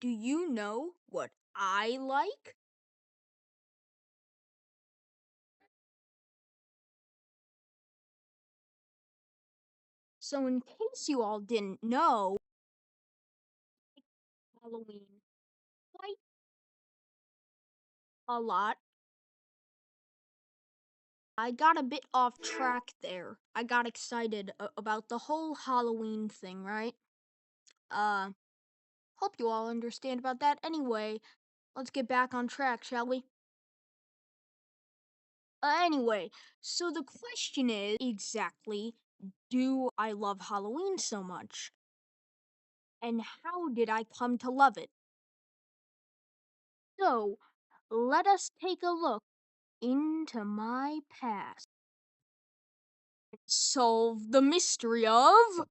Do you know what I like? So, in case you all didn't know, Halloween quite a lot. I got a bit off track there. I got excited about the whole Halloween thing, right? Uh, Hope you all understand about that. Anyway, let's get back on track, shall we? Anyway, so the question is exactly, do I love Halloween so much? And how did I come to love it? So, let us take a look into my past and solve the mystery of.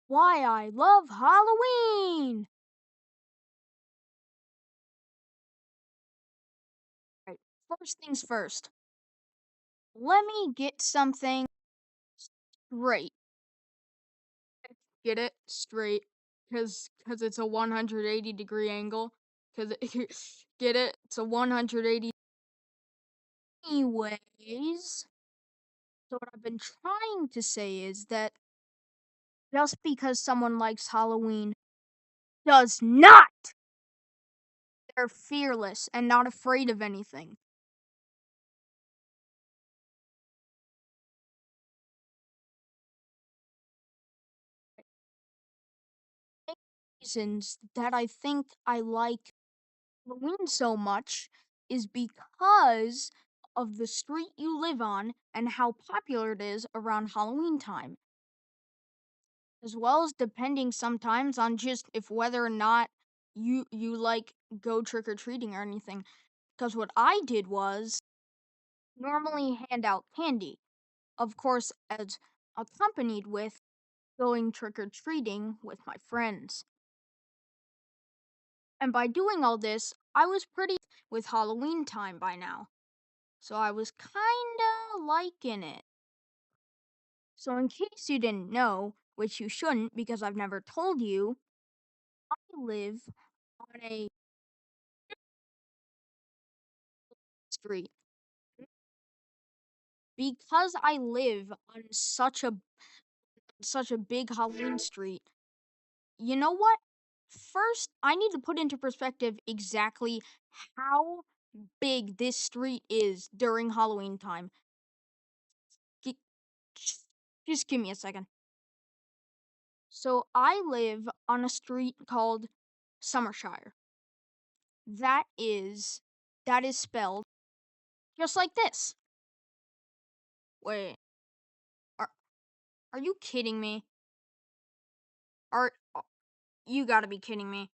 Why I love Halloween! Right, first things first, let me get something straight. Get it straight, cause it's a 180-degree angle. Cause get it, it's a 180. Anyways, so what I've been trying to say is that just because someone likes Halloween does not, they're fearless and not afraid of anything. Reasons that I think I like Halloween so much is because of the street you live on and how popular it is around Halloween time, as well as depending sometimes on just if whether or not you like go trick or treating or anything. Because what I did was normally hand out candy, of course, as accompanied with going trick or treating with my friends. And by doing all this, I was pretty with Halloween time by now. So I was kinda liking it. So, in case you didn't know, which you shouldn't because I've never told you, I live on a street. Because I live on such a big Halloween street, you know what? First, I need to put into perspective exactly how big this street is during Halloween time. Gi- just give me a second. So I live on a street called Summershire. That is that is spelled just like this. Wait, are are you kidding me? Are you gotta be kidding me?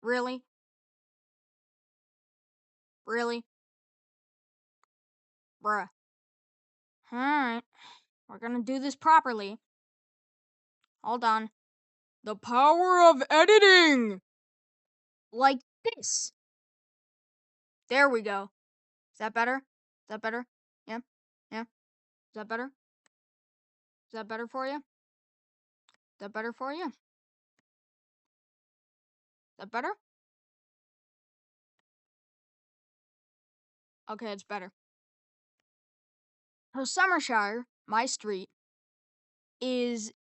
Really? Really? Bruh. Alright, we're gonna do this properly. Hold on. The power of editing! Like this. There we go. Is that better? Is that better? Yeah? Yeah? Is that better? Is that better for you? Is that better for you? Is that better? Okay, it's better. So Summershire, my street, is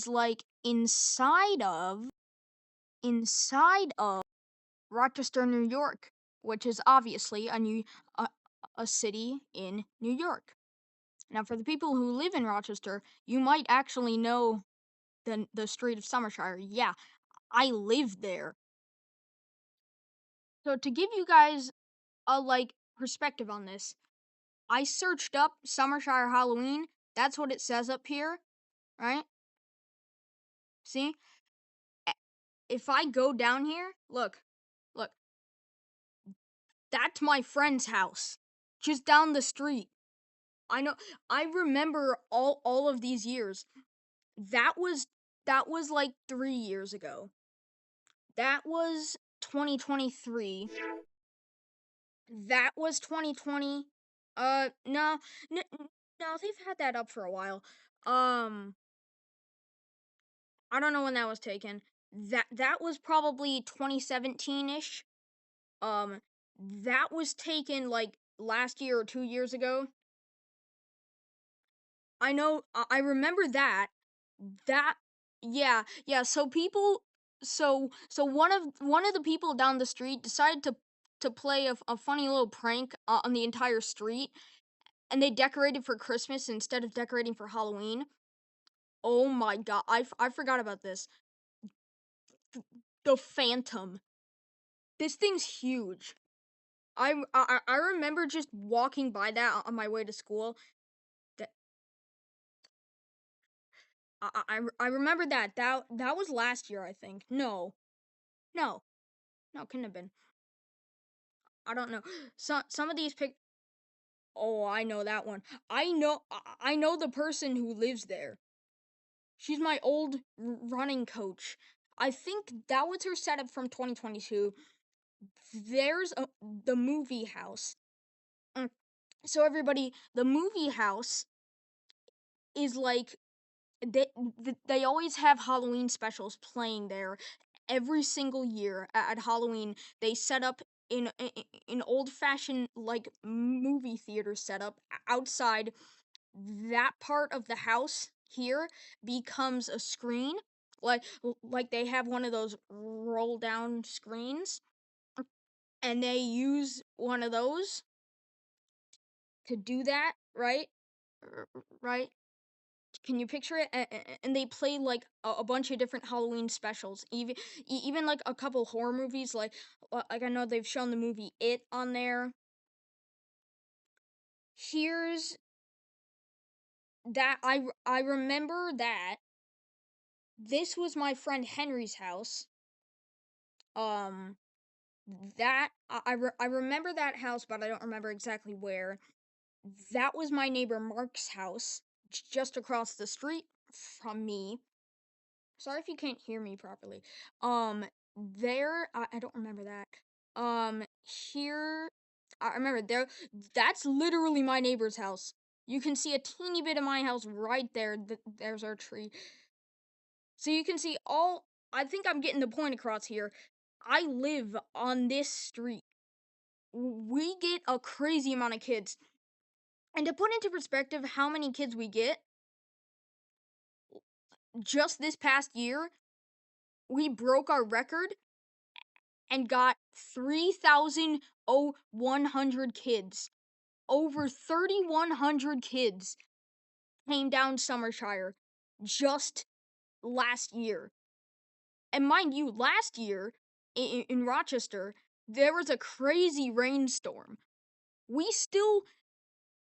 like inside of Rochester, New York, which is obviously a, a city in New York. Now, for the people who live in Rochester, you might actually know the street of Summershire. Yeah, I live there. So to give you guys a perspective on this, I searched up Summershire Halloween. That's what it says up here, right? See? A- If I go down here, look, that's my friend's house. Just down the street. I know I remember all of these years. That was that was like 3 years ago. That was 2023. That was 2020. No, no, they've had that up for a while. Um, I don't know when that was taken. That was probably 2017-ish. Um, that was taken like last year or 2 years ago. I know, I remember that. That, yeah, yeah. So one of the people down the street decided to play a funny little prank on the entire street, and they decorated for Christmas instead of decorating for Halloween. Oh my god, I forgot about this. The Phantom. This thing's huge. I remember just walking by that on my way to school. That I remember that was last year, I think. No, no, couldn't have been. I don't know. Some of these pic. Oh, I know that one. I know the person who lives there. She's my old running coach. I think that was her setup from 2022. There's the movie house. Mm, So everybody, the movie house is like they they always have Halloween specials playing there every single year at Halloween. They set up in an old-fashioned like movie theater setup outside. That part of the house here becomes a screen, like they have one of those roll down screens, and they use one of those to do that, right? Right? Can you picture it? And they play like a bunch of different Halloween specials, even like a couple horror movies. Like I know they've shown the movie It on there. Here's that I remember that this was my friend Henry's house. Um, that I remember that house, but I don't remember exactly where. That was my neighbor Mark's house, just across the street from me. Sorry if you can't hear me properly. Um, there, I don't remember that. Here, I remember there. That's literally my neighbor's house. You can see a teeny bit of my house right there. There's our tree. So you can see all. I think I'm getting the point across here. I live on this street. We get a crazy amount of kids. And to put into perspective how many kids we get, just this past year, we broke our record and got 3,100 kids. Over 3,100 kids came down Summershire just last year. And mind you, last year in Rochester, there was a crazy rainstorm. We still,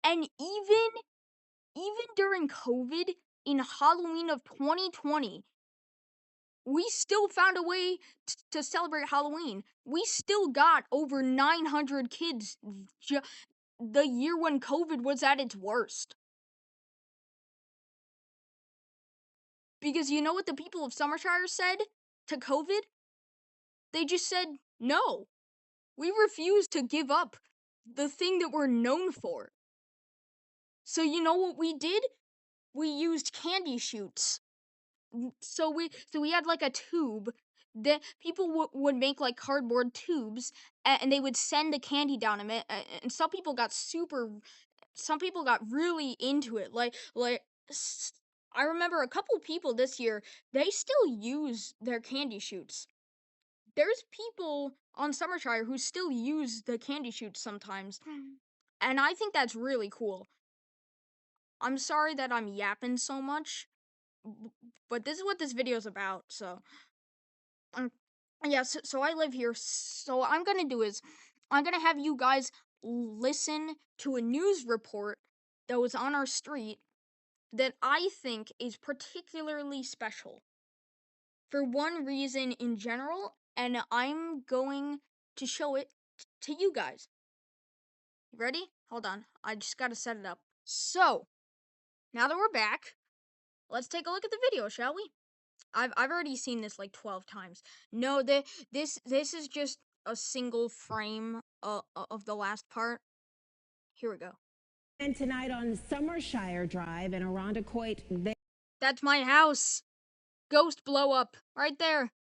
and even during COVID in Halloween of 2020, we still found a way to celebrate Halloween. We still got over 900 kids the year when COVID was at its worst. Because you know what the people of Summershire said to COVID? They just said, no, we refuse to give up the thing that we're known for. So you know what we did? We used candy shoots. So we had like a tube that people would make like cardboard tubes, and they would send the candy down them, and some people got really into it. I remember a couple people this year, they still use their candy shoots. There's people on Summershire who still use the candy shoots sometimes, and I think that's really cool. I'm sorry that I'm yapping so much, but this is what this video is about. So um, yeah, so I live here. So what I'm gonna do is I'm gonna have you guys listen to a news report that was on our street that I think is particularly special. for one reason in general, and I'm going to show it to you guys. Ready? Hold on. I just gotta set it up. So, now that we're back, let's take a look at the video, shall we? I've already seen this like 12 times. No, this is just a single frame of the last part. Here we go. And tonight on Summershire Drive in Irondequoit, That's my house. Ghost blow up right there.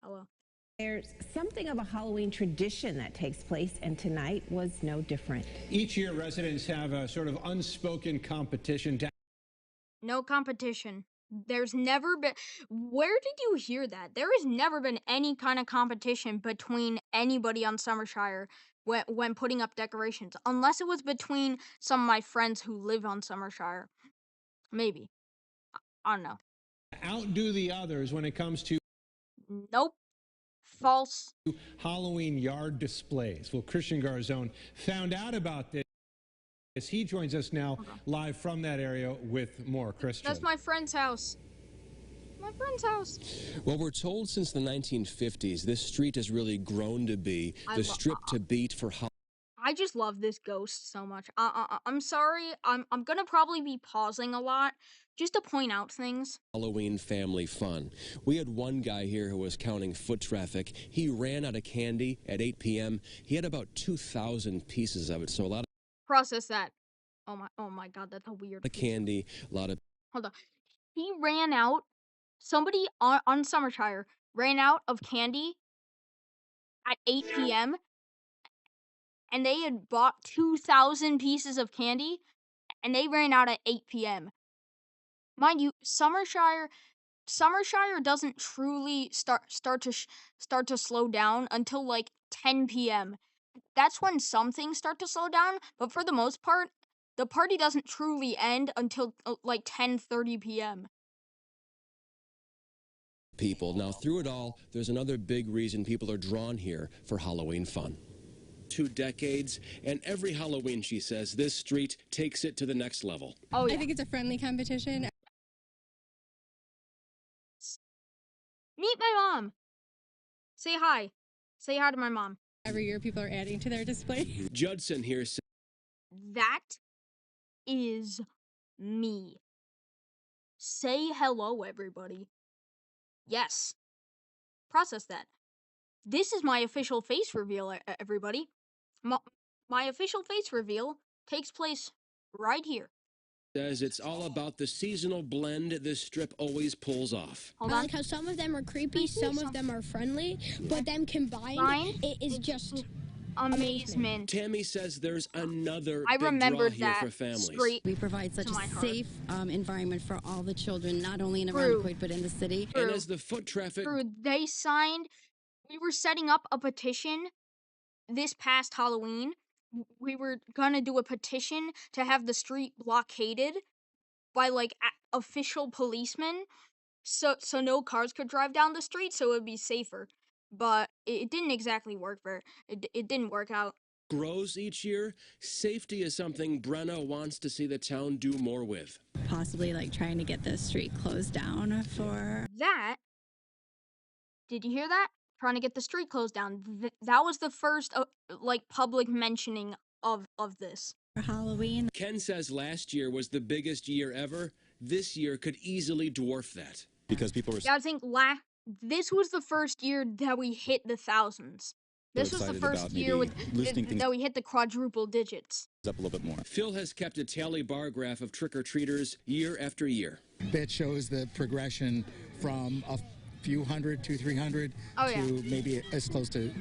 Hello. there's something of a Halloween tradition that takes place, and tonight was no different. Each year, residents have a sort of unspoken competition to No competition. There's never been. Where did you hear that? There has never been any kind of competition between anybody on Summershire when putting up decorations, unless it was between some of my friends who live on Summershire. Maybe. I don't know. outdo the others when it comes to Nope. False. Halloween yard displays. Well, Christian Garzone found out about this. He joins us now live from that area with more. Christian. That's my friend's house. My friend's house. Well, we're told since the 1950s, this street has really grown to be the strip to beat for Halloween. I just love this ghost so much. I'm sorry. I'm gonna probably be pausing a lot just to point out things. Halloween family fun. We had one guy here who was counting foot traffic. He ran out of candy at 8 p.m. He had about 2,000 pieces of it, so a lot of Process that. Oh my god, that's a weird candy, a lot of... Hold on. He ran out. Somebody on Summershire ran out of candy at 8 p.m. and they had bought 2,000 pieces of candy and they ran out at 8 p.m. Mind you, Summershire doesn't truly start to slow down until like 10 p.m. That's when some things start to slow down, but for the most part, the party doesn't truly end until like 10:30 p.m. people. Now, through it all, there's another big reason people are drawn here for Halloween fun. 2 decades, and every Halloween, she says, this street takes it to the next level. Oh yeah. I think it's a friendly competition. Meet my mom. Say hi. Say hi to my mom. Every year people are adding to their display. Judson here says That is me. Say hello, everybody. Yes. Process that. This is my official face reveal, everybody. My official face reveal takes place right here. says it's all about the seasonal blend this strip always pulls off. Hold I on. like how some of them are creepy, some of them are friendly, but them combined, it is just Amazement. Tammy says there's another I big draw remembered here that for families. straight We provide such to a my heart. safe environment for all the children, not only in True. Irondequoit, but in the city. And as the foot traffic They signed. We were setting up a petition this past Halloween. We were gonna do a petition to have the street blockaded by like official policemen, so no cars could drive down the street, so it would be safer. But it didn't exactly work. It didn't work out. grows each year, safety is something Brenna wants to see the town do more with. Possibly like trying to get the street closed down for That. Did you hear that? Trying to get the street closed down. That was the first like public mentioning of this. Halloween. Ken says last year was the biggest year ever. This year could easily dwarf that. Because people were Yeah, I think this was the first year that we hit the thousands. This was the excited first about year maybe loosening things that we hit the quadruple digits. up a little bit more. Phil has kept a tally bar graph of trick-or-treaters year after year. That shows the progression from a few hundred, 200-300 Oh, yeah. to maybe as close to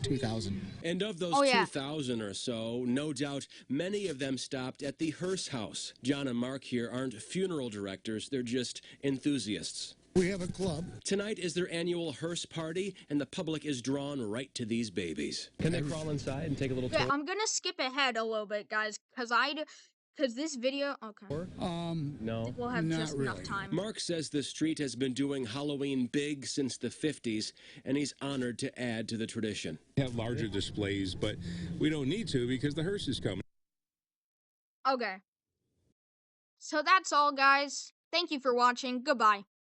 2,000. And of those Oh, yeah. 2,000 or so, no doubt many of them stopped at the hearse house. John and Mark here aren't funeral directors, they're just enthusiasts. We have a club. Tonight is their annual hearse party, and the public is drawn right to these babies. Can they crawl inside and take a little Yeah, tour? I'm gonna skip ahead a little bit, guys, because this video. Okay, No. we'll have Not just enough really. time. Mark says the street has been doing Halloween big since the 50s, and he's honored to add to the tradition. Have larger displays, but we don't need to because the hearse is coming. Okay. So that's all, guys. Thank you for watching. Goodbye.